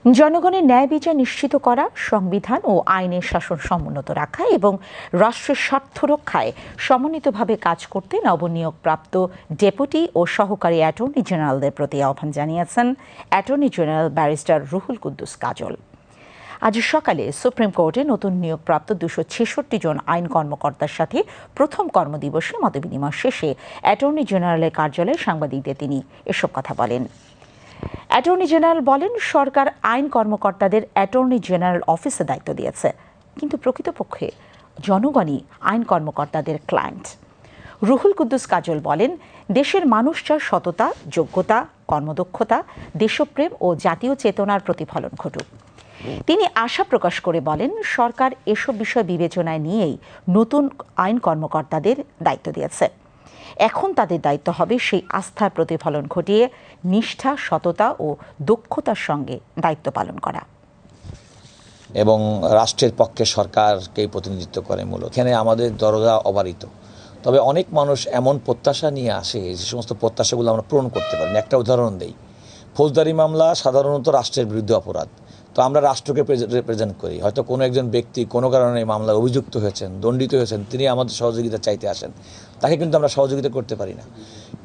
জনগণের ন্যায় বিচার নিশ্চিত করা, সংবিধান ও আইনের শাসন সমুন্নত রাখা এবং রাষ্ট্রের স্বার্থ রক্ষায় সমন্বিতভাবে কাজ করতে নবনিয়োগপ্রাপ্ত ডেপুটি ও সহকারী অ্যাটর্নি জেনারেলদের প্রতি আহ্বান জানিয়েছেন attorney general barrister Ruhul Quddus Kajal. আজ সকালে সুপ্রিম কোর্টে নতুন নিয়োগপ্রাপ্ত 266 জন আইন কর্মকর্তার সাথে প্রথম কর্মদিবসে মতবিনিময় শেষে অ্যাটর্নি জেনারেলের কার্যালয়ে সাংবাদিকদের তিনি এসব কথা বলেন। অ্যাটর্নি জেনারেল বলেন, সরকার আইন কর্মকর্তাদের অ্যাটর্নি জেনারেল অফিসে দায়িত্ব দিয়েছে, কিন্তু প্রকৃতপক্ষে জনগণই আইন কর্মকর্তাদের ক্লায়েন্ট। রুহুল কুদ্দুস কাজল বলেন, দেশের মানুষ চায় সততা, যোগ্যতা, কর্মদক্ষতা, দেশপ্রেম ও জাতীয় চেতনার প্রতিফলন ঘটুক। তিনি আশা প্রকাশ করে বলেন, সরকার এসব বিষয় বিবেচনায় নিয়েই নতুন আইন কর্মকর্তাদের দায়িত্ব দিয়েছে। এখন তাদের দায়িত্ব হবে সেই আস্থার প্রতিফলন ঘটিয়ে নিষ্ঠা, সততা ও দক্ষতার সঙ্গে দায়িত্ব পালন করা। এবং রাষ্ট্রের পক্ষে সরকারকেই প্রতিনিধিত্ব করে মূলত। এখানে আমাদের দরজা অবারিত, তবে অনেক মানুষ এমন প্রত্যাশা নিয়ে আসে যে সমস্ত প্রত্যাশাগুলো আমরা পূরণ করতে পারি না। একটা উদাহরণ দেই, ফৌজদারি মামলা সাধারণত রাষ্ট্রের বিরুদ্ধে অপরাধ, তো আমরা রাষ্ট্রকে রিপ্রেজেন্ট করি। হয়তো কোনো একজন ব্যক্তি কোনো কারণে মামলায় অভিযুক্ত হয়েছেন, দণ্ডিত হয়েছেন, তিনি আমাদের সহযোগিতা চাইতে আসেন, তাকে কিন্তু আমরা সহযোগিতা করতে পারি না।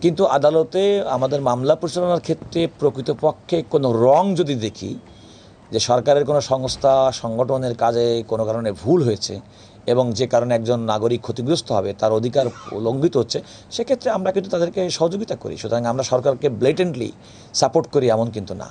কিন্তু আদালতে আমাদের মামলা পরিচালনার ক্ষেত্রে প্রকৃতপক্ষে কোনো রং যদি দেখি, যে সরকারের কোনো সংস্থা সংগঠনের কাজে কোনো কারণে ভুল হয়েছে এবং যে কারণে একজন নাগরিক ক্ষতিগ্রস্ত হবে, তার অধিকার লঙ্ঘিত হচ্ছে, সেক্ষেত্রে আমরা কিন্তু তাদেরকে সহযোগিতা করি। সুতরাং আমরা সরকারকে ব্লেটেন্টলি সাপোর্ট করি এমন কিন্তু না।